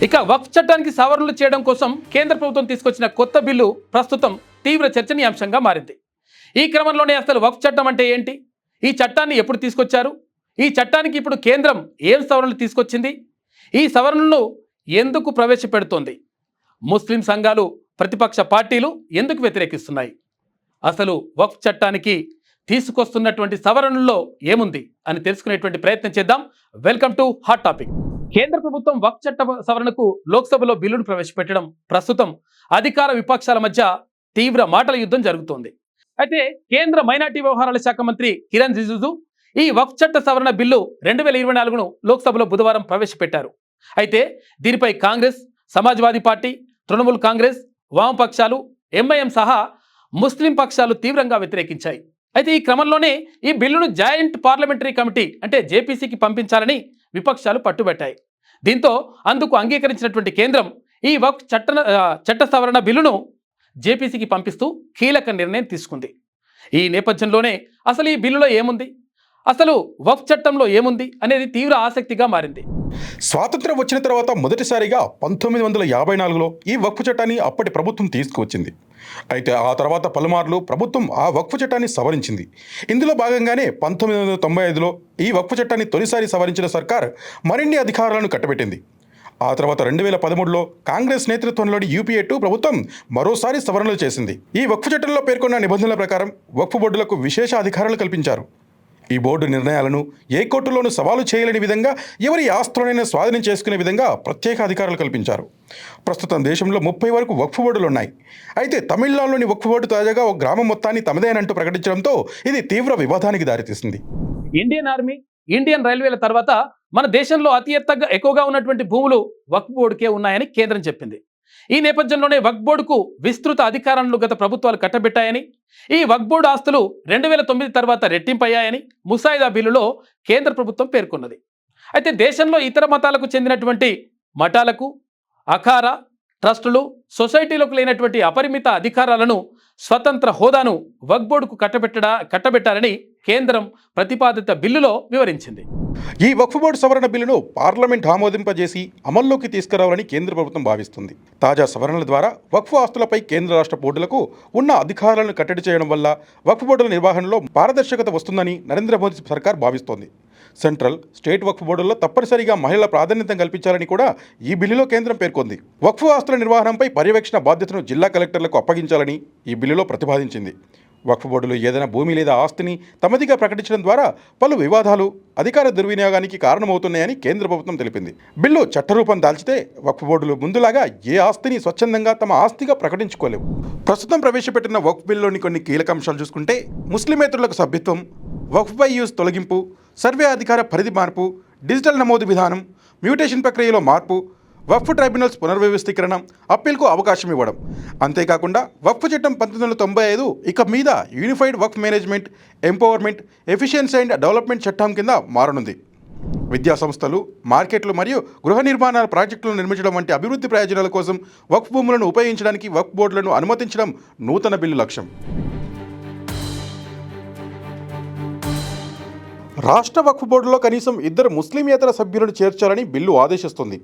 ఇక వక్ఫ్ చట్టానికి సవరణలు చేయడం కోసం కేంద్ర ప్రభుత్వం తీసుకొచ్చిన కొత్త బిల్లు ప్రస్తుతం తీవ్ర చర్చనీయాంశంగా మారింది. ఈ క్రమంలోనే అసలు వక్ఫ్ చట్టం అంటే ఏంటి, ఈ చట్టాన్ని ఎప్పుడు తీసుకొచ్చారు, ఈ చట్టానికి ఇప్పుడు కేంద్రం ఏం సవరణలు తీసుకొచ్చింది, ఈ సవరణలను ఎందుకు ప్రవేశపెడుతోంది, ముస్లిం సంఘాలు ప్రతిపక్ష పార్టీలు ఎందుకు వ్యతిరేకిస్తున్నాయి, అసలు వక్ఫ్ చట్టానికి తీసుకొస్తున్నటువంటి సవరణల్లో ఏముంది అని తెలుసుకునేటువంటి ప్రయత్నం చేద్దాం. Welcome to hot topic. కేంద్ర ప్రభుత్వం వక్ఫ్ చట్ట సవరణకు లోక్సభలో బిల్లును ప్రవేశపెట్టడం ప్రస్తుతం అధికార విపక్షాల మధ్య తీవ్ర మాటల యుద్ధం జరుగుతోంది. అయితే కేంద్ర మైనార్టీ వ్యవహారాల శాఖ మంత్రి కిరణ్ రిజిజు ఈ వక్ఫ్ చట్ట సవరణ బిల్లు 2024ను లోక్సభలో బుధవారం ప్రవేశపెట్టారు. అయితే దీనిపై కాంగ్రెస్, సమాజ్వాదీ పార్టీ, తృణమూల్ కాంగ్రెస్, వామపక్షాలు, ఎంఐఎం సహా ముస్లిం పక్షాలు తీవ్రంగా వ్యతిరేకించాయి. అయితే ఈ క్రమంలోనే ఈ బిల్లును జాయింట్ పార్లమెంటరీ కమిటీ అంటే జేపీసీకి పంపించాలని విపక్షాలు పట్టుబట్టాయి. దీంతో అందుకు అంగీకరించినటువంటి కేంద్రం ఈ వక్ఫ్ చట్ట సవరణ బిల్లును జేపీసీకి పంపిస్తూ కీలక నిర్ణయం తీసుకుంది. ఈ నేపథ్యంలోనే అసలు ఈ బిల్లులో ఏముంది, అసలు వక్ఫ్ చట్టంలో ఏముంది అనేది తీవ్ర ఆసక్తిగా మారింది. స్వాతంత్ర్యం వచ్చిన తర్వాత మొదటిసారిగా 1954లో ఈ వక్ఫ్ చట్టాన్ని అప్పటి ప్రభుత్వం తీసుకువచ్చింది. అయితే ఆ తర్వాత పలుమార్లు ప్రభుత్వం ఆ వక్ఫ్ చట్టాన్ని సవరించింది. ఇందులో భాగంగానే 1995లో ఈ వక్ఫ్ చట్టాన్ని తొలిసారి సవరించిన సర్కార్ మరిన్ని అధికారాలను కట్టబెట్టింది. ఆ తర్వాత 2013లో కాంగ్రెస్ నేతృత్వంలోని యూపీఏ 2 ప్రభుత్వం మరోసారి సవరణలు చేసింది. ఈ వక్ఫ్ చట్టంలో పేర్కొన్న నిబంధనల ప్రకారం వక్ఫ్ బోర్డులకు విశేష అధికారాలు కల్పించారు. ఈ బోర్డు నిర్ణయాలను ఏ కోర్టులోనూ సవాలు చేయలేని విధంగా, ఎవరి ఆస్తులనైనా స్వాధీనం చేసుకునే విధంగా ప్రత్యేక అధికారాలు కల్పించారు. ప్రస్తుతం దేశంలో 30 వరకు వక్ఫ్ బోర్డులు ఉన్నాయి. అయితే తమిళనాడులోని వక్ఫ్ బోర్డు తాజాగా ఒక గ్రామం మొత్తాన్ని తమదేనంటూ ప్రకటించడంతో ఇది తీవ్ర వివాదానికి దారితీసింది. ఇండియన్ ఆర్మీ, ఇండియన్ రైల్వేల తర్వాత మన దేశంలో అతి ఎక్కువగా ఉన్నటువంటి భూములు వక్ఫ్ బోర్డుకే ఉన్నాయని కేంద్రం చెప్పింది. ఈ నేపథ్యంలోనే వక్ఫ్ బోర్డుకు విస్తృత అధికారాలను గత ప్రభుత్వాలు కట్టబెట్టాయని, ఈ వక్ఫ్ బోర్డు ఆస్తులు 2009 తర్వాత రెట్టింపయ్యాయని ముసాయిదా బిల్లులో కేంద్ర ప్రభుత్వం పేర్కొన్నది. అయితే దేశంలో ఇతర మతాలకు చెందినటువంటి మఠాలకు, అఖారా, ట్రస్టులు, సొసైటీలకు లేనటువంటి అపరిమిత అధికారాలను, స్వతంత్ర హోదాను వక్ఫ్ బోర్డుకు కట్టబెట్టాలని కేంద్రం ప్రతిపాదిత బిల్లులో వివరించింది. ఈ వక్ఫ్ బోర్డు సవరణ బిల్లును పార్లమెంట్ ఆమోదింపజేసి అమల్లోకి తీసుకురావాలని కేంద్ర ప్రభుత్వం భావిస్తుంది. తాజా సవరణల ద్వారా వక్ఫ్ ఆస్తులపై కేంద్ర రాష్ట్ర బోర్డులకు ఉన్న అధికారాలను కట్టడి చేయడం వల్ల వక్ఫ్ బోర్డుల నిర్వహణలో పారదర్శకత వస్తుందని నరేంద్ర మోదీ సర్కార్ భావిస్తోంది. సెంట్రల్, స్టేట్ వక్ఫ్ బోర్డుల్లో తప్పనిసరిగా మహిళల ప్రాధాన్యత కల్పించాలని కూడా ఈ బిల్లులో కేంద్రం పేర్కొంది. వక్ఫ్ ఆస్తుల నిర్వహణపై పర్యవేక్షణ బాధ్యతను జిల్లా కలెక్టర్లకు అప్పగించాలని ఈ బిల్లులో ప్రతిపాదించింది. వక్ఫ్ బోర్డులు ఏదైనా భూమి లేదా ఆస్తిని తమదిగా ప్రకటించడం ద్వారా పలు వివాదాలు, అధికార దుర్వినియోగానికి కారణమవుతున్నాయని కేంద్ర ప్రభుత్వం తెలిపింది. బిల్లు చట్టరూపం దాల్చితే వక్ఫ్ బోర్డులు ముందులాగా ఏ ఆస్తిని స్వచ్ఛందంగా తమ ఆస్తిగా ప్రకటించుకోలేవు. ప్రస్తుతం ప్రవేశపెట్టిన వక్ఫ్ బిల్లులోని కొన్ని కీలక అంశాలు చూసుకుంటే, ముస్లిమేతరులకు సభ్యత్వం, వక్ఫ్ బై యూజ్ తొలగింపు, సర్వే అధికార పరిధి మార్పు, డిజిటల్ నమోదు విధానం, మ్యూటేషన్ ప్రక్రియలో మార్పు, వక్ఫ్ ట్రైబ్యునల్స్ పునర్వ్యవస్థీకరణ, అప్పీల్కు అవకాశం ఇవ్వడం. అంతేకాకుండా వక్ఫ్ చట్టం 1995 ఇక మీద unified Waqf management, empowerment, efficiency and development చట్టం కింద మారనుంది. విద్యా సంస్థలు, మార్కెట్లు మరియు గృహ నిర్మాణాల ప్రాజెక్టులను నిర్మించడం వంటి అభివృద్ధి ప్రయోజనాల కోసం వక్ఫ్ భూములను ఉపయోగించడానికి వక్ఫ్ బోర్డులను అనుమతించడం నూతన బిల్లు లక్ష్యం. రాష్ట్ర వక్ఫ్ బోర్డులో కనీసం 2 ముస్లిమేతర సభ్యులను చేర్చాలని బిల్లు ఆదేశిస్తుంది.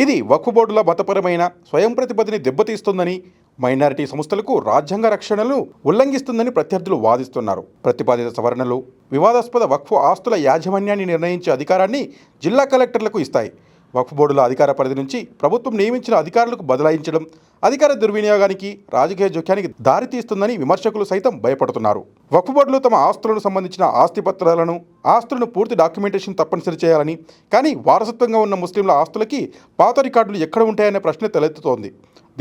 ఇది వక్ఫ్ బోర్డుల మతపరమైన స్వయం ప్రతిపత్తిని దెబ్బతీస్తుందని, మైనారిటీ సంస్థలకు రాజ్యాంగ రక్షణను ఉల్లంఘిస్తుందని ప్రత్యర్థులు వాదిస్తున్నారు. ప్రతిపాదిత సవరణలు వివాదాస్పద వక్ఫ్ ఆస్తుల యాజమాన్యాన్ని నిర్ణయించే అధికారాన్ని జిల్లా కలెక్టర్లకు ఇస్తాయి. వక్ఫ్ బోర్డుల అధికార పరిధి నుంచి ప్రభుత్వం నియమించిన అధికారులకు బదలాయించడం అధికార దుర్వినియోగానికి, రాజకీయ జోక్యానికి దారితీస్తుందని విమర్శకులు సైతం భయపడుతున్నారు. వక్ఫ్ బోర్డులు తమ ఆస్తులకు సంబంధించిన ఆస్తులను పూర్తి డాక్యుమెంటేషన్ తప్పనిసరి చేయాలని, కానీ వారసత్వంగా ఉన్న ముస్లింల ఆస్తులకి పాత రికార్డులు ఎక్కడ ఉంటాయనే ప్రశ్న తలెత్తుతోంది.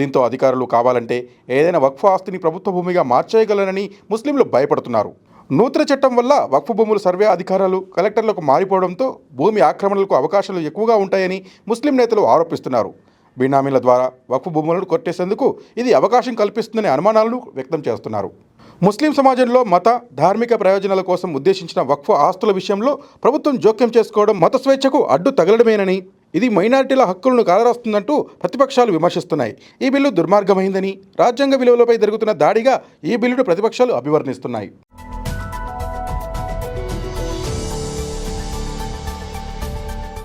దీంతో అధికారులు కావాలంటే ఏదైనా వక్ఫ్ ఆస్తిని ప్రభుత్వ భూమిగా మార్చేయగలరని ముస్లింలు భయపడుతున్నారు. నూతన చట్టం వల్ల వక్ఫ్ భూముల సర్వే అధికారాలు కలెక్టర్లకు మారిపోవడంతో భూమి ఆక్రమణలకు అవకాశాలు ఎక్కువగా ఉంటాయని ముస్లిం నేతలు ఆరోపిస్తున్నారు. బినామీల ద్వారా వక్ఫ్ భూములను కొట్టేసేందుకు ఇది అవకాశం కల్పిస్తుందనే అనుమానాలను వ్యక్తం చేస్తున్నారు. ముస్లిం సమాజంలో మత, ధార్మిక ప్రయోజనాల కోసం ఉద్దేశించిన వక్ఫ్ ఆస్తుల విషయంలో ప్రభుత్వం జోక్యం చేసుకోవడం మత స్వేచ్ఛకు అడ్డు తగలడమేనని, ఇది మైనారిటీల హక్కులను కాలరాస్తుందంటూ ప్రతిపక్షాలు విమర్శిస్తున్నాయి. ఈ బిల్లు దుర్మార్గమైందని, రాజ్యాంగ విలువలపై జరుగుతున్న దాడిగా ఈ బిల్లును ప్రతిపక్షాలు అభివర్ణిస్తున్నాయి.